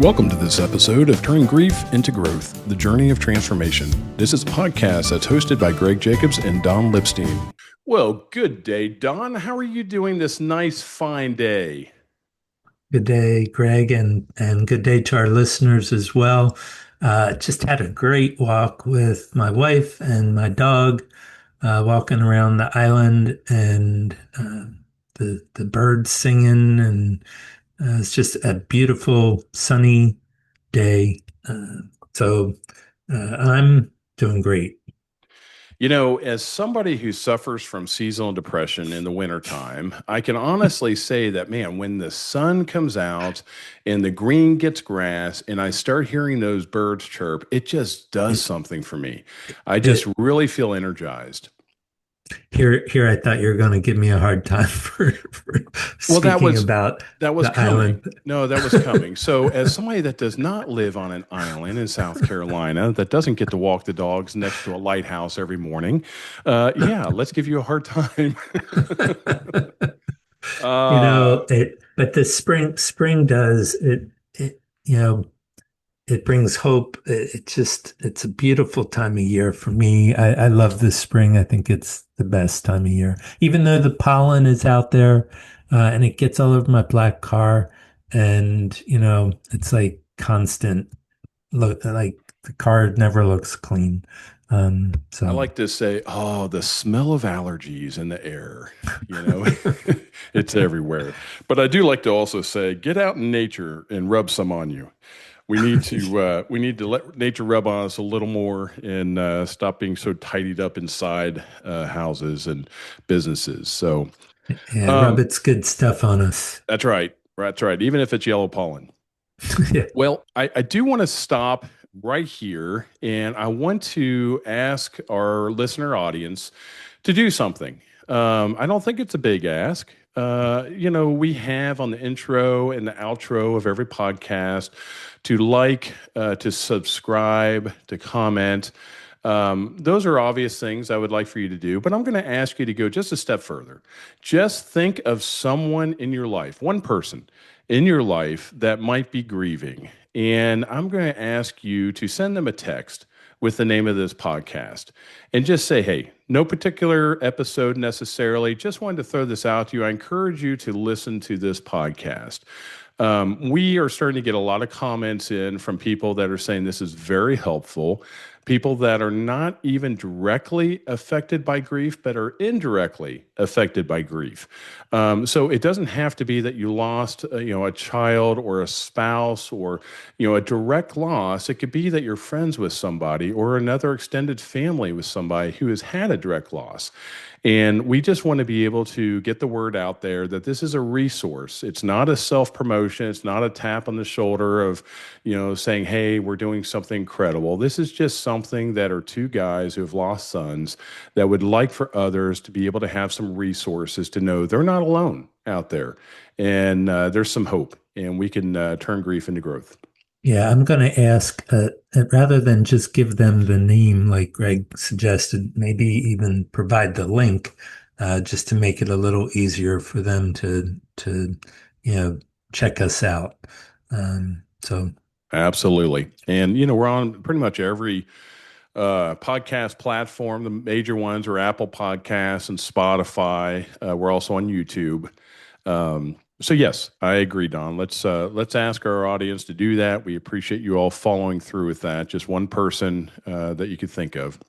Welcome to this episode of Turning Grief into Growth, the Journey of Transformation. This is a podcast that's hosted by Greg Jacobs and Don Lipstein. Well, good day, Don. How are you doing this nice, fine day? Good day, Greg, and good day to our listeners as well. Just had a great walk with my wife and my dog, walking around the island and the birds singing, and it's just a beautiful sunny day. So I'm doing great. You know, as somebody who suffers from seasonal depression in the wintertime, I can honestly say that, man, when the sun comes out and the green gets grass and I start hearing those birds chirp, it just does something for me. I just It, really feel energized. here, I thought you were going to give me a hard time for Well, that speaking was about that was the coming. island. No, that was coming. So, as somebody that does not live on an island in South Carolina, that doesn't get to walk the dogs next to a lighthouse every morning, yeah, let's give you a hard time. uh, But the spring does it, it brings hope. It's a beautiful time of year for me. I love this spring. I think it's the best time of year, even though the pollen is out there, and it gets all over my black car, and it's like constant look, like the car never looks clean. I So like to say, oh, the smell of allergies in the air, you know, it's everywhere. But I do like to also say, get out in nature and rub some on you. We need to let nature rub on us a little more and stop being so tidied up inside houses and businesses. So yeah, rub um, its good stuff on us. that's right. That's right. Even if it's yellow pollen. Yeah. Well, I do want to stop right here and I want to ask our listener audience to do something. I don't think it's a big ask. We have on the intro and the outro of every podcast to to subscribe, to comment. Those are obvious things I would like for you to do, but I'm going to ask you to go just a step further. Just think of someone in your life, one person in your life that might be grieving. And I'm going to ask you to send them a text with the name of this podcast and just say, hey, no particular episode necessarily. Just wanted to throw this out to you. I encourage you to listen to this podcast. We are starting to get a lot of comments in from people that are saying this is very helpful. People that are not even directly affected by grief, but are indirectly affected by grief. So it doesn't have to be that you lost, a child or a spouse or, a direct loss. It could be that you're friends with somebody or another extended family with somebody who has had a direct loss. And we just want to be able to get the word out there that this is a resource. It's not a self promotion. It's not a tap on the shoulder of, saying, hey, we're doing something incredible. This is just something that are two guys who have lost sons that would like for others to be able to have some resources to know they're not alone out there. And there's some hope, and we can turn grief into growth. Yeah, I'm going to ask, rather than just give them the name like Greg suggested, maybe even provide the link, just to make it a little easier for them to you know check us out. So Absolutely. And, we're on pretty much every podcast platform. The major ones are Apple Podcasts and Spotify. We're also on YouTube. So yes, I agree, Don. Let's ask our audience to do that. We appreciate you all following through with that. Just one person that you could think of.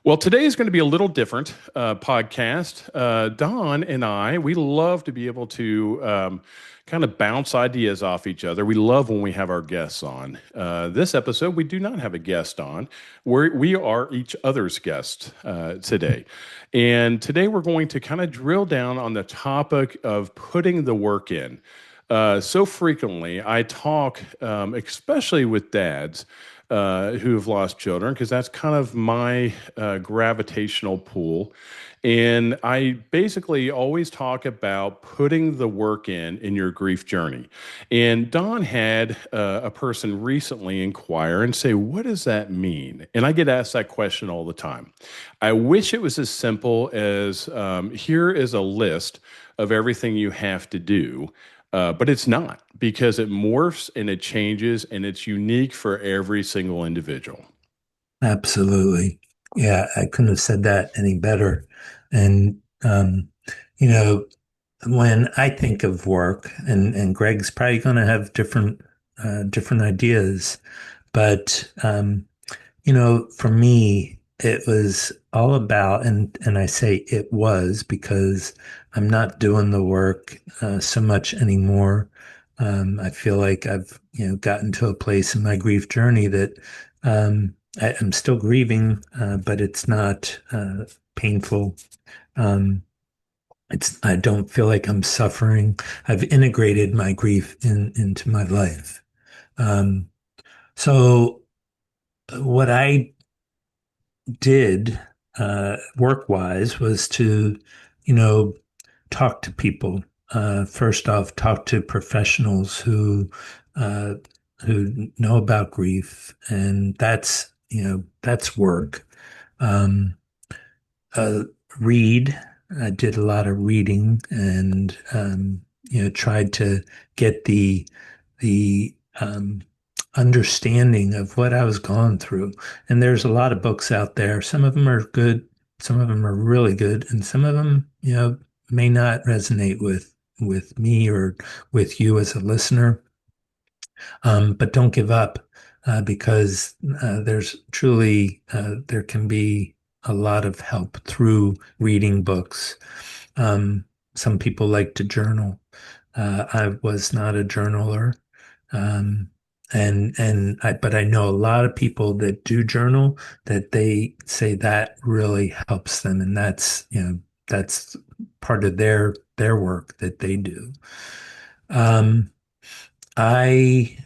Well, today is going to be a little different podcast. Don and I, we love to be able to kind of bounce ideas off each other. We love when we have our guests on. This episode, we do not have a guest on. We are each other's guests today. And today we're going to kind of drill down on the topic of putting the work in. So frequently, I talk, especially with dads, who have lost children, because that's kind of my gravitational pool. And I basically always talk about putting the work in your grief journey. And Don had a person recently inquire and say, what does that mean? And I get asked that question all the time. I wish it was as simple as here is a list of everything you have to do. But it's not because it morphs and it changes and it's unique for every single individual. Absolutely. Yeah, I couldn't have said that any better. And you know, when I think of work, and Greg's probably going to have different ideas, but for me, it was all about, and I say it was because I'm not doing the work so much anymore. I feel like I've, gotten to a place in my grief journey that I'm still grieving, but it's not painful. Um, I don't feel like I'm suffering. I've integrated my grief into my life. Um, so what I did work wise was to, you know, talk to people. First off, talk to professionals uh, who know about grief, and that's work. Um, uh, Read. I did a lot of reading, and tried to get the understanding of what I was going through. And there's a lot of books out there. Some of them are good, some of them are really good, and some of them, may not resonate with me or with you as a listener. But don't give up because there's truly there can be a lot of help through reading books. Um, some people like to journal. I was not a journaler. Um, but I know a lot of people that do journal that they say that really helps them, and that's part of their work that they do. Um, I,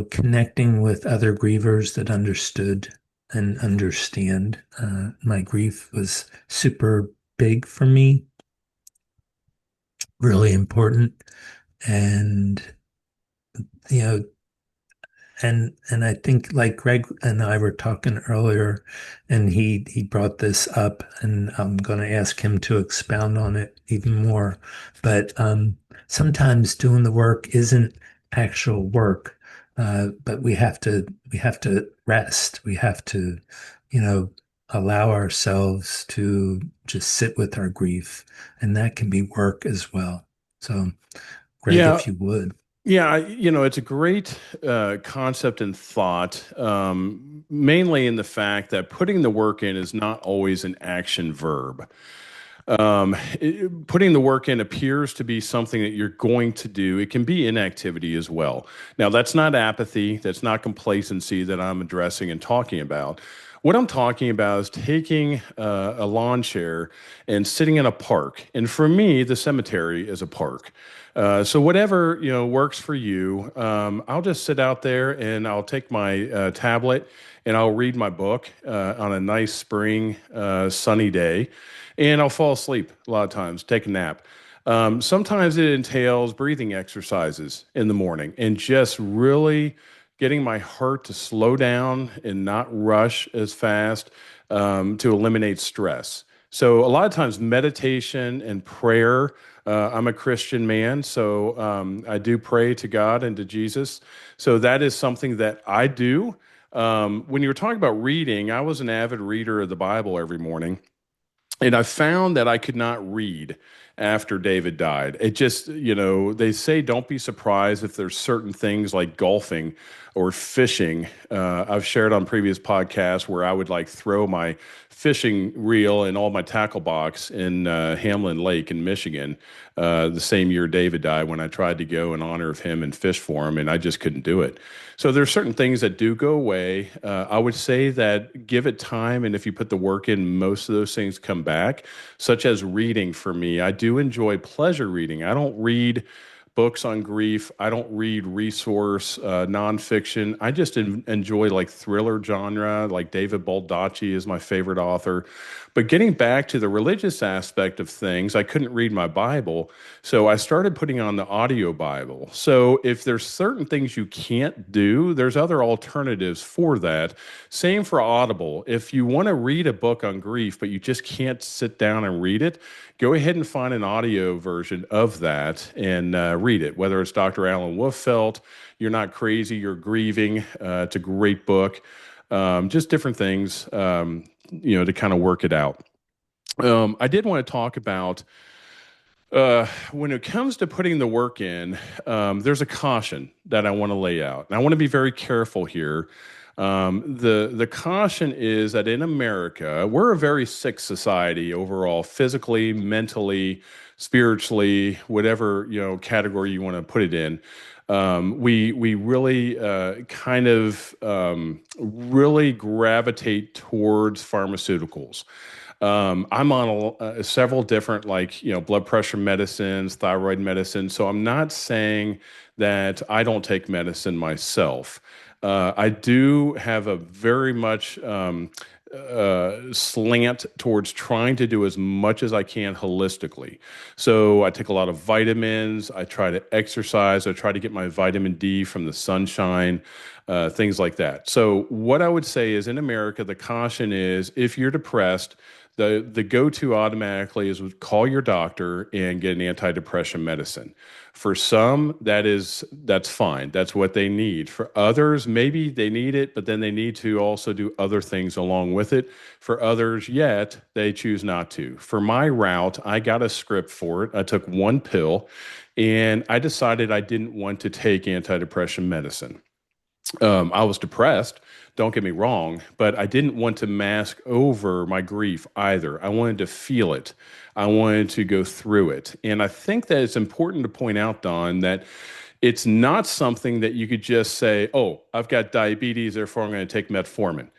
connecting with other grievers that understood and understand my grief was super big for me, really important. And, you know, and I think like Greg and I were talking earlier, and he brought this up, and I'm going to ask him to expound on it even more. But sometimes doing the work isn't actual work, but we have to rest. We have to, you know, allow ourselves to just sit with our grief, and that can be work as well. So, Greg, Yeah, if you would. yeah, it's a great concept and thought, mainly in the fact that putting the work in is not always an action verb. Putting the work in appears to be something that you're going to do. It can be inactivity as well. Now, that's not apathy, that's not complacency that I'm addressing and talking about. What I'm talking about is taking a lawn chair and sitting in a park. And for me, the cemetery is a park. So whatever works for you, I'll just sit out there and I'll take my tablet and I'll read my book on a nice spring sunny day, and I'll fall asleep a lot of times, take a nap. Sometimes it entails breathing exercises in the morning and just really getting my heart to slow down and not rush as fast to eliminate stress. So, a lot of times, meditation and prayer. I'm a Christian man, so I do pray to God and to Jesus. So, that is something that I do. When you were talking about reading, I was an avid reader of the Bible every morning. And I found that I could not read after David died. It just, they say don't be surprised if there's certain things like golfing or fishing. I've shared on previous podcasts where I would like throw my fishing reel and all my tackle box in Hamlin Lake in Michigan the same year David died when I tried to go in honor of him and fish for him, and I just couldn't do it. So there's certain things that do go away. I would say that give it time, and if you put the work in, most of those things come back, such as reading for me. I do enjoy pleasure reading. I don't read books on grief. I don't read resource nonfiction. I just enjoy like thriller genre. Like David Baldacci is my favorite author. But getting back to the religious aspect of things, I couldn't read my Bible, so I started putting on the audio Bible. So if there's certain things you can't do, there's other alternatives for that. Same for Audible. If you want to read a book on grief, but you just can't sit down and read it, go ahead and find an audio version of that and read it. Whether it's Dr. Alan Wolfelt, You're Not Crazy, You're Grieving. It's a great book. Just different things, to kind of work it out. I did want to talk about when it comes to putting the work in, there's a caution that I want to lay out, and I want to be very careful here. The caution is that in America, we're a very sick society overall, physically, mentally, spiritually, whatever category you want to put it in. We really kind of really gravitate towards pharmaceuticals. I'm on several different, like, blood pressure medicines, thyroid medicine. So I'm not saying that I don't take medicine myself. I do have a very much slant towards trying to do as much as I can holistically. So I take a lot of vitamins. I try to exercise. I try to get my vitamin D from the sunshine, things like that. So what I would say is in America, the caution is if you're depressed, the go-to automatically is call your doctor and get an antidepressant medicine. For some, that's fine. That's what they need. For others, maybe they need it, but then they need to also do other things along with it. For others, yet they choose not to. For my route, I got a script for it. I took one pill, and I decided I didn't want to take antidepressant medicine. I was depressed, don't get me wrong, but I didn't want to mask over my grief either. I wanted to feel it. I wanted to go through it. And I think that it's important to point out, Don, that it's not something that you could just say, oh, I've got diabetes, therefore I'm going to take metformin.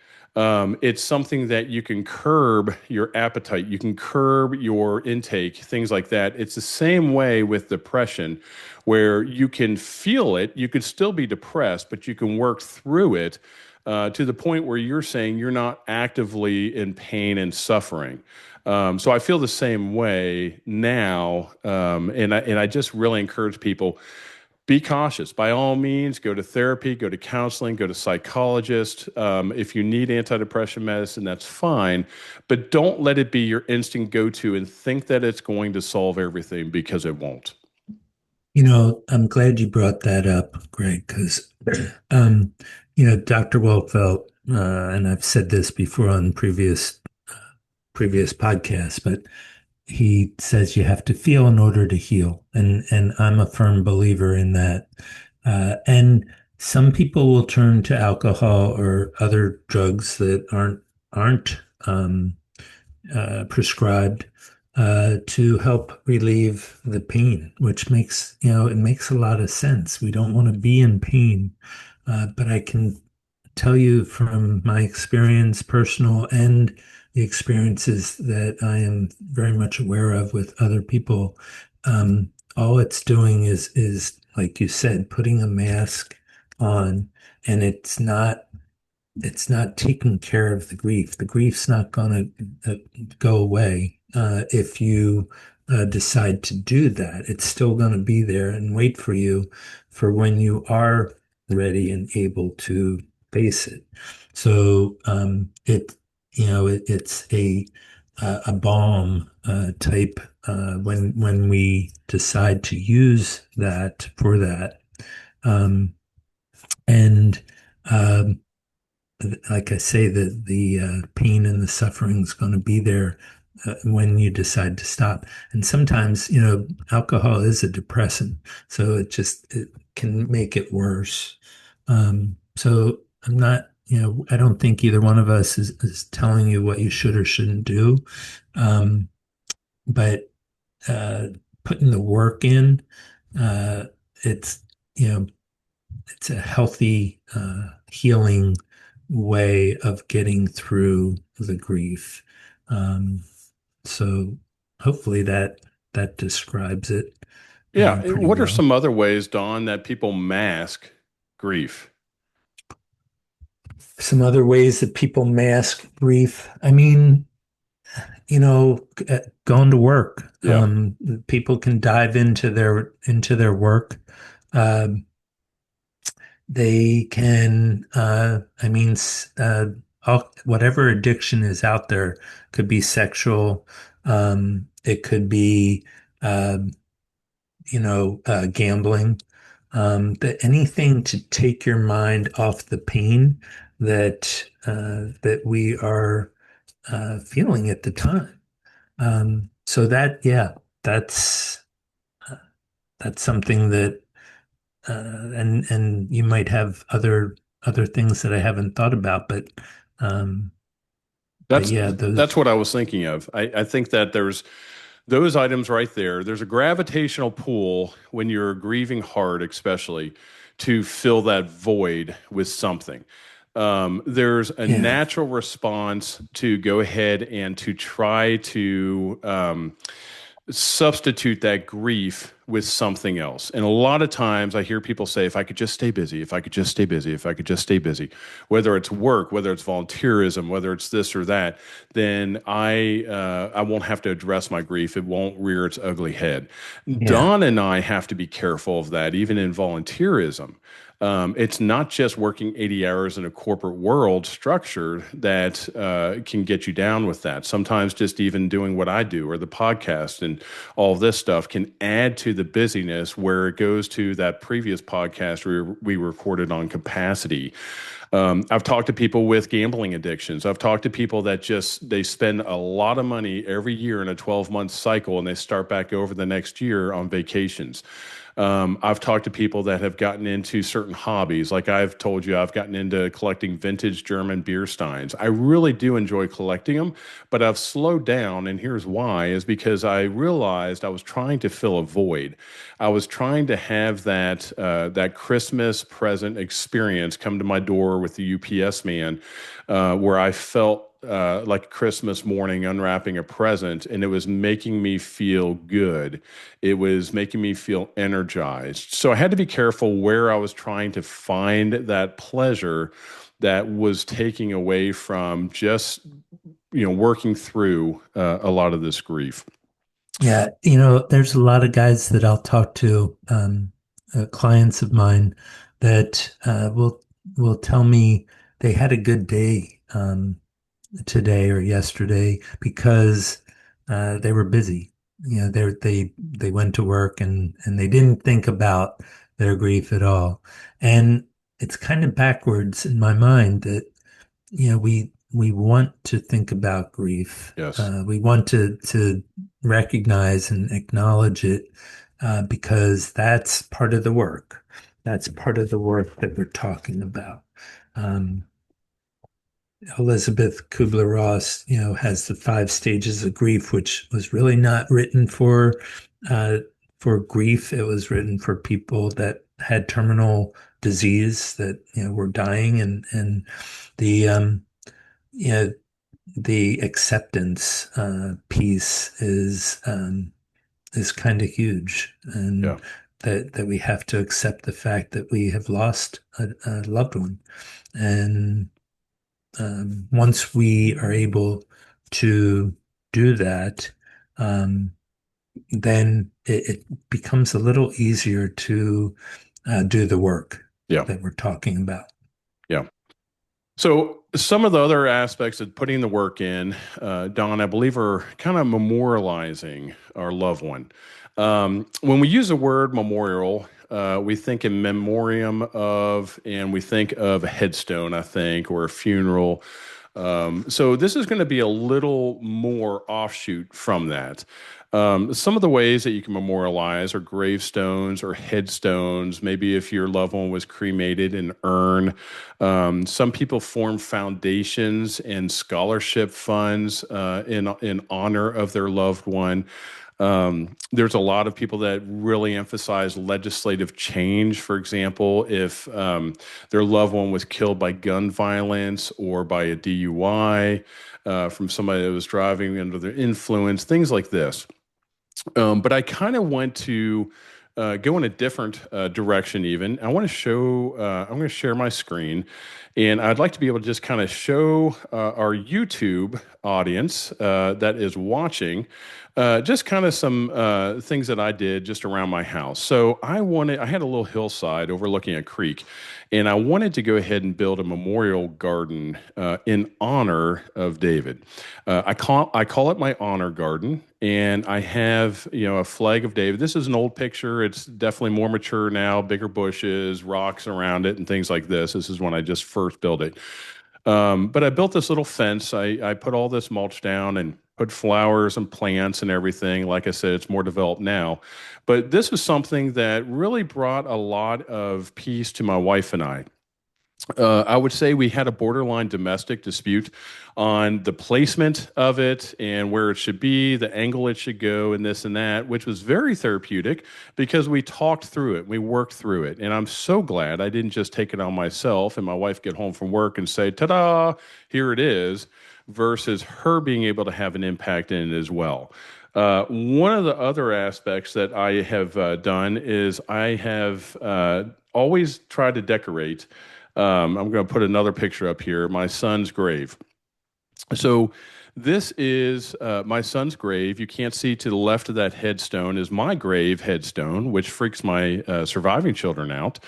It's something that you can curb your appetite, you can curb your intake, things like that. It's the same way with depression, where you can feel it, you could still be depressed, but you can work through it to the point where you're saying you're not actively in pain and suffering. So I feel the same way now, and I just really encourage people, be cautious. By all means, go to therapy, go to counseling, go to psychologist. If you need antidepressant medicine, that's fine, but don't let it be your instant go-to and think that it's going to solve everything, because it won't. I'm glad you brought that up, Greg, because, um, Dr. Welfelt, and I've said this before on previous podcasts, but he says you have to feel in order to heal, and I'm a firm believer in that. And some people will turn to alcohol or other drugs that aren't prescribed to help relieve the pain, which it makes a lot of sense. We don't want to be in pain, but I can tell you from my experience, personal and the experiences that I am very much aware of with other people, all it's doing is like you said, putting a mask on, and it's not taking care of the grief. The grief's not going to go away if you decide to do that. It's still going to be there and wait for you for when you are ready and able to face it. So it's a balm type when we decide to use that for that. Um, and um, like I say, the pain and the suffering is going to be there when you decide to stop. And sometimes, alcohol is a depressant, so it can make it worse. So I'm not, I don't think either one of us is telling you what you should or shouldn't do. Um, but uh, putting the work in, uh, it's, you know, it's a healthy, healing way of getting through the grief. Um, so hopefully that describes it. Yeah. pretty What are well. some other ways, Don, that people mask grief? Some other ways that people mask grief. I mean, going to work. Yeah. People can dive into their work. Um, they can, I mean, whatever addiction is out there could be sexual. It could be, um, gambling. That anything to take your mind off the pain that we are feeling at the time. So that, yeah, that's that's something that, and you might have other things that I haven't thought about, um, but That's yeah, that's those, what I was thinking of. I think that there's those items right there. There's a gravitational pull when you're grieving hard, especially to fill that void with something. There's a yeah, natural response to go ahead and to try to substitute that grief with something else. And a lot of times I hear people say, if I could just stay busy, if I could just stay busy, if I could just stay busy, whether it's work, whether it's volunteerism, whether it's this or that, then I won't have to address my grief. It won't rear its ugly head. yeah, Don and I have to be careful of that, even in volunteerism. It's not just working 80 hours in a corporate world structure that can get you down with that. Sometimes just even doing what I do or the podcast and all of this stuff can add to the busyness where it goes to that previous podcast we recorded on capacity. I've talked to people with gambling addictions. I've talked to people that just they spend a lot of money every year in a 12-month cycle and they start back over the next year on vacations. I've talked to people that have gotten into certain hobbies. Like I've told you, I've gotten into collecting vintage German beer steins. I really do enjoy collecting them, but I've slowed down. And here's why is because I realized I was trying to fill a void. I was trying to have that Christmas present experience come to my door with the UPS man, where I felt like Christmas morning unwrapping a present, and it was making me feel good. It was making me feel energized. So I had to be careful where I was trying to find that pleasure that was taking away from just working through a lot of this grief. yeah. There's a lot of guys that I'll talk to, clients of mine that will tell me they had a good day. Today or yesterday because they were busy. They went to work and they didn't think about their grief at all. And it's kind of backwards in my mind that we want to think about grief. Yes. We want to recognize and acknowledge it because that's part of the work. That's part of the work that we're talking about. Um, Elizabeth Kubler-Ross, has the five stages of grief, which was really not written uh, for grief. It was written for people that had terminal disease that were dying, and the you know the acceptance piece is kind of huge, Yeah. and that we have to accept the fact that we have lost a loved one, and once we are able to do that, um, then it becomes a little easier to do the work Yeah. that we're talking about. Yeah. So some of the other aspects of putting the work in, Don, I believe, are kind of memorializing our loved one. When we use the word memorial, we think in memoriam of, and we think of a headstone, I think, or a funeral. So this is going to be a little more offshoot from that. Some of the ways that you can memorialize are gravestones or headstones. Maybe if your loved one was cremated, an urn. Some people form foundations and scholarship funds in honor of their loved one. There's a lot of people that really emphasize legislative change. For example, if their loved one was killed by gun violence or by a DUI from somebody that was driving under the influence, things like this. But I kind of went to go in a different direction even. I want to show, I'm going to share my screen, and I'd like to be able to just kind of show our YouTube audience that is watching just kind of some things that I did just around my house. So I had a little hillside overlooking a creek, and I wanted to go ahead and build a memorial garden in honor of David. I call it my honor garden, and I have a flag of David. This is an old picture. It's definitely more mature now, bigger bushes, rocks around it, and things like this. This is when I just first built it. But I built this little fence. I put all this mulch down and put flowers and plants and everything. Like I said, it's more developed now. But this was something that really brought a lot of peace to my wife and I. I would say we had a borderline domestic dispute on the placement of it and where it should be, the angle it should go, and this and that, which was very therapeutic because we talked through it, we worked through it. And I'm so glad I didn't just take it on myself and my wife get home from work and say, ta da, here it is, versus her being able to have an impact in it as well. One of the other aspects that I have done is I have always tried to decorate. I'm going to put another picture up here, my son's grave. So this is my son's grave. You can't see to the left of that headstone is my grave headstone, which freaks my surviving children out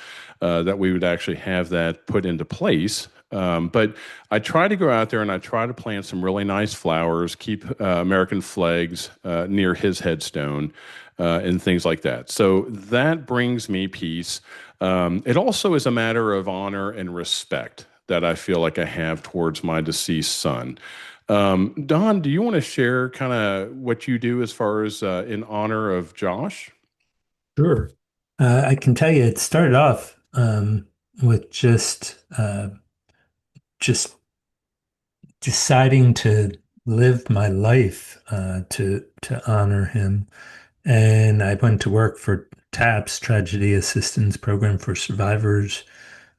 that we would actually have that put into place. But I try to go out there and I try to plant some really nice flowers, keep American flags near his headstone, and things like that. So that brings me peace. It also is a matter of honor and respect that I feel like I have towards my deceased son. Don, do you want to share kind of what you do as far as in honor of Josh? Sure. I can tell you it started off with just deciding to live my life to honor him. And I went to work for TAPS, Tragedy Assistance Program for Survivors,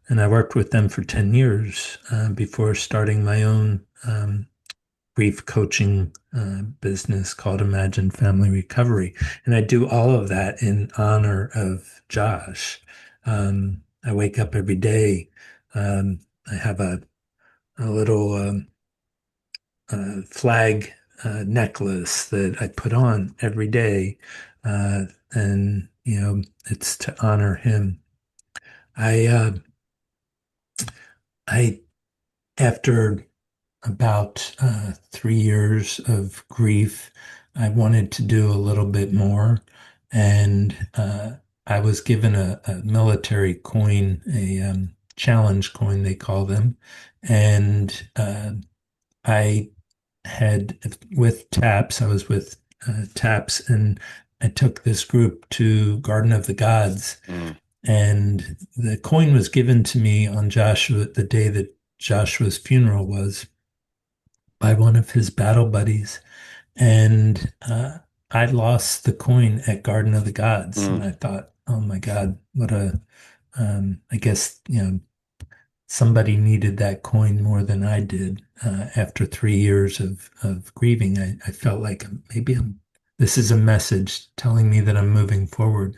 and I worked with them for 10 years before starting my own grief coaching business called Imagine Family Recovery. And I do all of that in honor of Josh. I wake up every day. I have a little flag necklace that I put on every day. And, it's to honor him. I, uh, I, after about 3 years of grief, I wanted to do a little bit more. And I was given a military coin, a challenge coin, they call them. And I had, with TAPS, I was with TAPS, and I took this group to Garden of the Gods. Mm, And the coin was given to me on Joshua, the day that Joshua's funeral was, by one of his battle buddies. And I lost the coin at Garden of the Gods. And mm, I thought, oh my God, I guess, somebody needed that coin more than I did. After 3 years of grieving, I felt like this is a message telling me that I'm moving forward.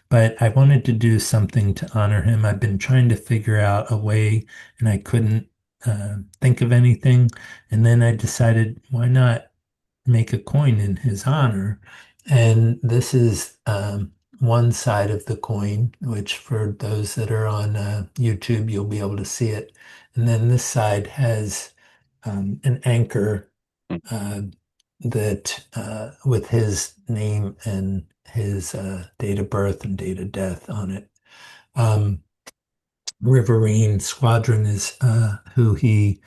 But I wanted to do something to honor him. I've been trying to figure out a way, and I couldn't think of anything. And then I decided, why not make a coin in his honor? And this is one side of the coin, which for those that are on YouTube, you'll be able to see it. And then this side has an anchor mm, uh, that with his name and his date of birth and date of death on it. Um, Riverine Squadron is who he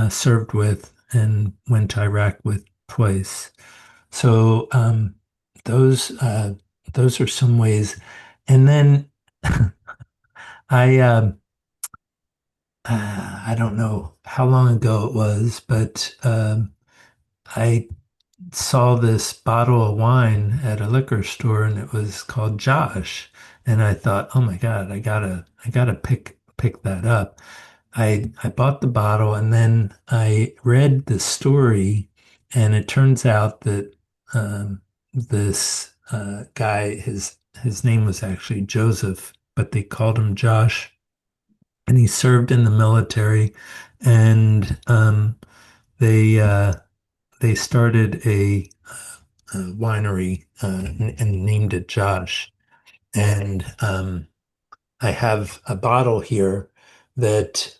served with and went to Iraq with twice. So those uh, those are some ways. And then I I don't know how long ago it was, but I saw this bottle of wine at a liquor store and it was called Josh. And I thought, oh my God, I gotta pick that up. I bought the bottle and then I read the story, and it turns out that this guy, his his name was actually Joseph, but they called him Josh. And he served in the military, and they started a winery and named it Josh. And I have a bottle here that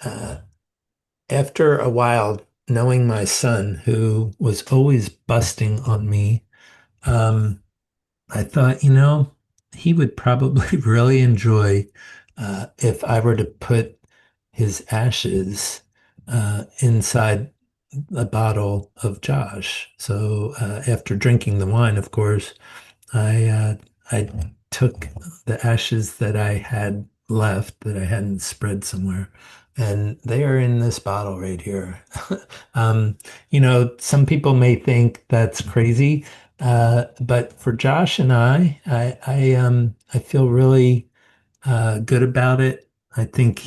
after a while, knowing my son, who was always busting on me, um, I thought, he would probably really enjoy if I were to put his ashes inside a bottle of Josh. So after drinking the wine, of course, I took the ashes that I had left that I hadn't spread somewhere, and they are in this bottle right here. Um, some people may think that's crazy, but for Josh and I feel really good about it. I think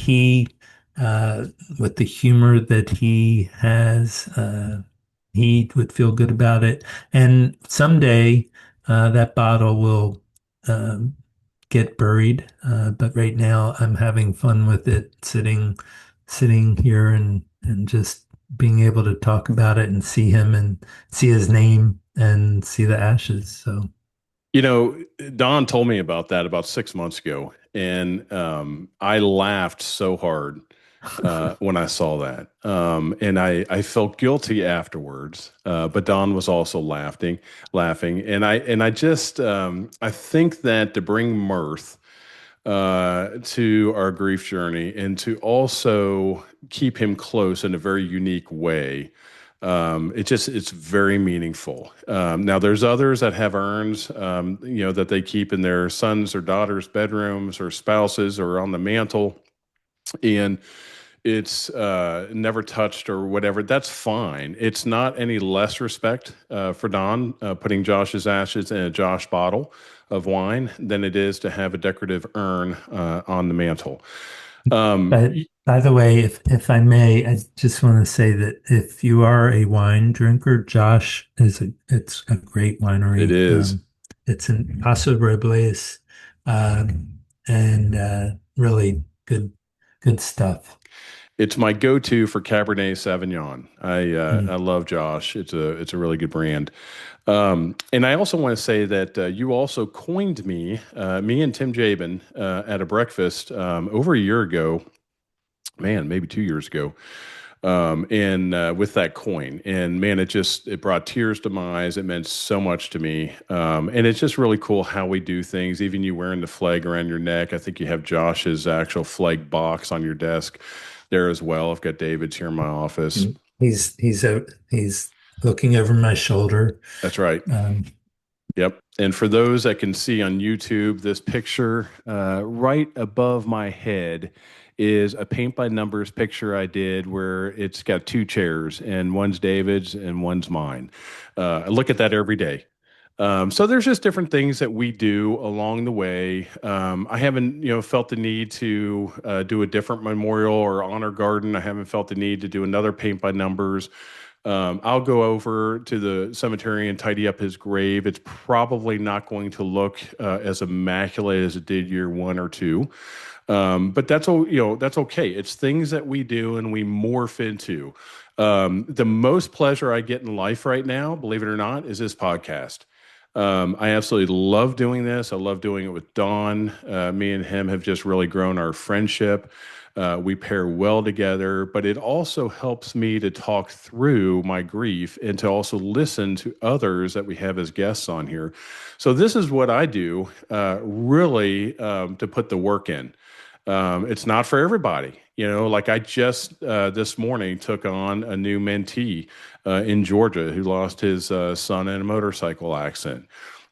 with the humor that he has, he would feel good about it. And someday, that bottle will um, get buried. But right now, I'm having fun with it, sitting here and just being able to talk about it and see him and see his name and see the ashes. So. You know, Don told me about that about 6 months ago, and I laughed so hard when I saw that, and I felt guilty afterwards. But Don was also laughing, and I just I think that to bring mirth to our grief journey and to also keep him close in a very unique way. It's very meaningful. Now there's others that have urns, that they keep in their sons or daughters' bedrooms or spouses or on the mantle, and it's never touched or whatever. That's fine. It's not any less respect for Don putting Josh's ashes in a Josh bottle of wine than it is to have a decorative urn on the mantle. But by the way, if I may, I just want to say that if you are a wine drinker, Josh it's a great It winery. is. It's in Paso Robles, and really good stuff. It's my go-to for Cabernet Sauvignon. I Mm. love Josh. It's a really good brand. And I also want to say that you also coined me and Tim Jabin at a breakfast over a year ago, man, maybe 2 years ago, and with that coin. And man, it brought tears to my eyes. It meant so much to me. And it's just really cool how we do things. Even you wearing the flag around your neck. I think you have Josh's actual flag box on your desk there as well. I've got David's here in my office. And he's looking over my shoulder. That's right. Um, Yep. And for those that can see on YouTube, this picture right above my head is a paint by numbers picture I did where it's got two chairs and one's David's and one's mine. I look at that every day. So there's just different things that we do along the way. I haven't, felt the need to do a different memorial or honor garden. I haven't felt the need to do another paint by numbers. I'll go over to the cemetery and tidy up his grave. It's probably not going to look as immaculate as it did year one or two. But that's okay. It's things that we do and we morph into. The most pleasure I get in life right now, believe it or not, is this podcast. I absolutely love doing this. I love doing it with Don. Me and him have just really grown our friendship. We pair well together, but it also helps me to talk through my grief and to also listen to others that we have as guests on here. So, this is what I do really to put the work in. It's not for everybody. Like I just this morning took on a new mentee in Georgia who lost his son in a motorcycle accident.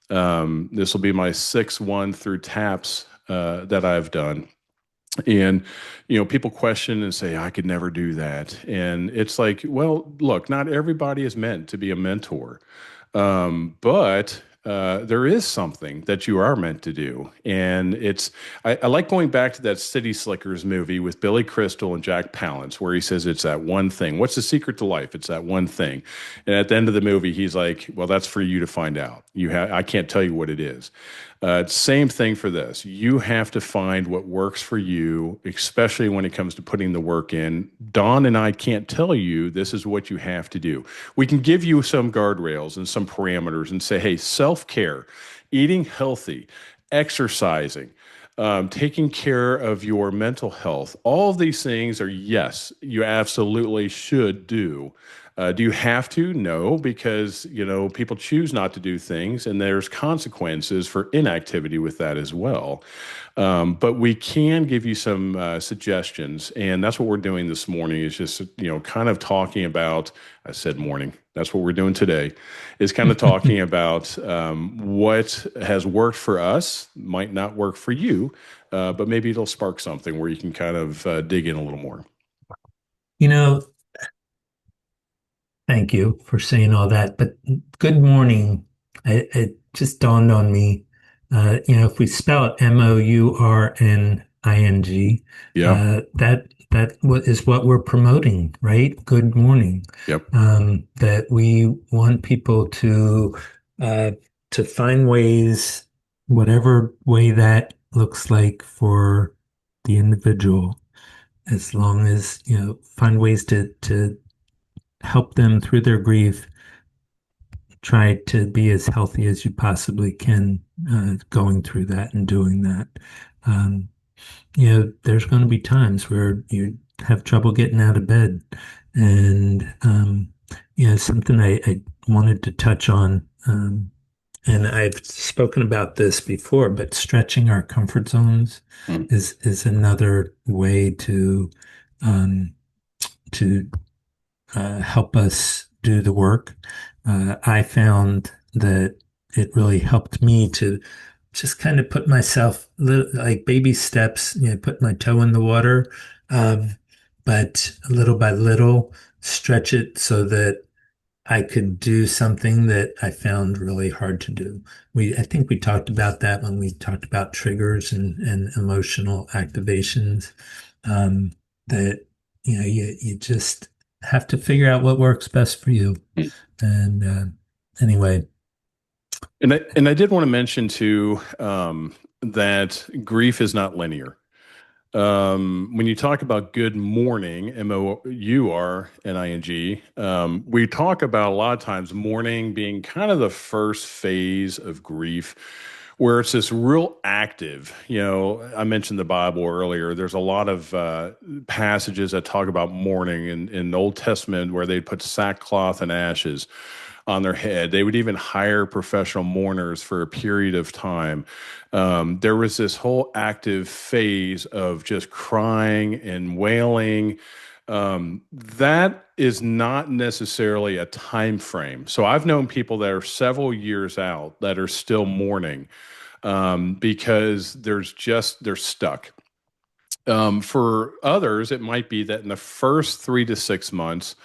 This will be my sixth one through TAPS that I've done. And, people question and say, I could never do that. And it's like, well, look, not everybody is meant to be a mentor. But there is something that you are meant to do. And I like going back to that City Slickers movie with Billy Crystal and Jack Palance, where he says it's that one thing. What's the secret to life? It's that one thing. And at the end of the movie, he's like, well, that's for you to find out. I can't tell you what it is. Same thing for this. You have to find what works for you, especially when it comes to putting the work in. Dawn and I can't tell you this is what you have to do. We can give you some guardrails and some parameters and say, hey, self care, eating healthy, exercising, taking care of your mental health, all of these things are yes, you absolutely should do. Do you have to? No, because people choose not to do things, and there's consequences for inactivity with that as well. But we can give you some suggestions, and that's what we're doing this morning. Is just kind of talking about. I said morning. That's what we're doing today. Is kind of talking about what has worked for us might not work for you, but maybe it'll spark something where you can kind of dig in a little more. You know, Thank you for saying all that. But good morning. It just dawned on me, if we spell it Mourning, Yeah. is what we're promoting, right? Good morning. Yep. That we want people uh, to find ways, whatever way that looks like for the individual, as long as, find ways to help them through their grief. Try to be as healthy as you possibly can going through that and doing that. Um, there's going to be times where you have trouble getting out of bed. And, something I wanted to touch on, and I've spoken about this before, but stretching our comfort zones Mm. is another way um, to help us do the work. I found that it really helped me to just kind of put myself like baby steps, put my toe in the water, um, but little by little stretch it so that I could do something that I found really hard to do. I think we talked about that when we talked about triggers and emotional activations. Um, that you just have to figure out what works best for you. And anyway, And I did want to mention too that grief is not linear. When you talk about good mourning, Mourning, we talk about a lot of times mourning being kind of the first phase of grief, where it's this real active. I mentioned the Bible earlier. There's a lot of passages that talk about mourning in the Old Testament where they put sackcloth and ashes on their head. They would even hire professional mourners for a period of time. There was this whole active phase of just crying and wailing. That is not necessarily a time frame. So I've known people that are several years out that are still mourning because they're stuck. For others, it might be that in the first 3 to 6 months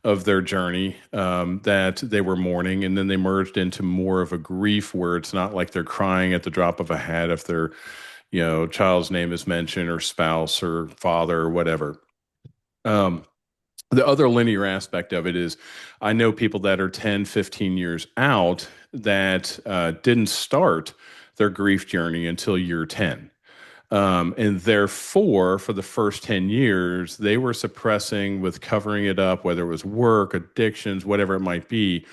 of their journey that they were mourning, and then they merged into more of a grief where it's not like they're crying at the drop of a hat if their child's name is mentioned or spouse or father or whatever. Um, the other linear aspect of it is I know people that are 10, 15 years out that didn't start their grief journey until year 10. And therefore, for the first 10 years, they were suppressing with covering it up, whether it was work, addictions, whatever it might be.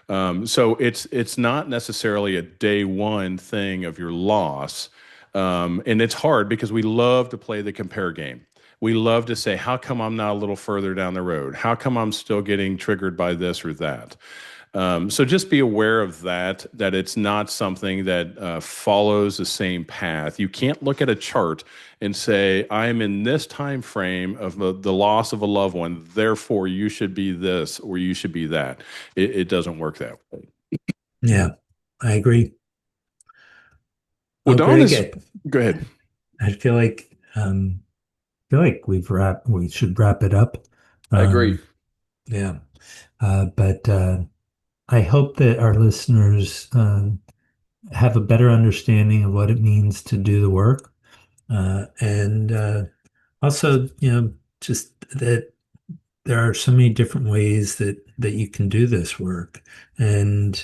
So it's not necessarily a day one thing of your loss. And it's hard because we love to play the compare game. We love to say, how come I'm not a little further down the road? How come I'm still getting triggered by this or that? So just be aware of that it's not something that follows the same path. You can't look at a chart and say, I'm in this time frame of the loss of a loved one, therefore you should be this or you should be that. It doesn't work that way. yeah, I agree. Well, Well, Don Greg, is, go ahead. I feel like we should wrap it up. I agree. Yeah. But I hope that our listeners, have a better understanding of what it means to do the work. And also, just that there are so many different ways that you can do this work. And,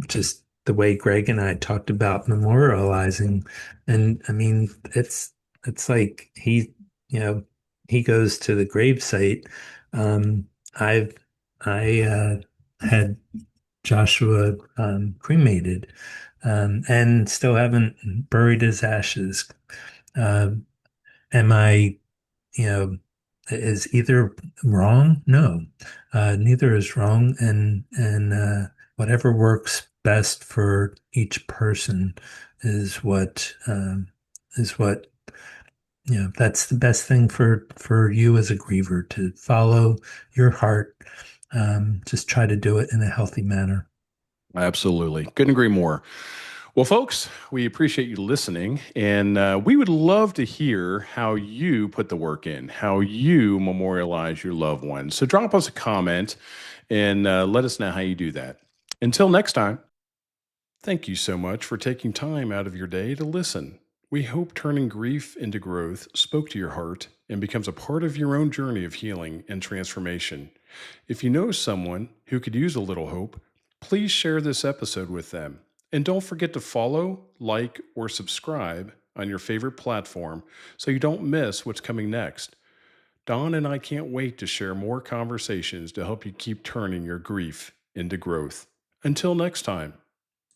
just the way Greg and I talked about memorializing. And I mean, it's like you know, he goes to the gravesite. Um, I've, I had Joshua cremated, and still haven't buried his ashes. Uh, am I, you know, is either wrong? No, neither is wrong, and whatever works best for each person is what that's the best thing for you as a griever to follow your heart. Just try to do it in a healthy manner. Absolutely. Couldn't agree more. Well, folks, we appreciate you listening, and we would love to hear how you put the work in, how you memorialize your loved ones. So drop us a comment and let us know how you do that. Until next time, thank you so much for taking time out of your day to listen. We hope turning grief into growth spoke to your heart and becomes a part of your own journey of healing and transformation. If you know someone who could use a little hope, please share this episode with them. And don't forget to follow, like, or subscribe on your favorite platform so you don't miss what's coming next. Don and I can't wait to share more conversations to help you keep turning your grief into growth. Until next time.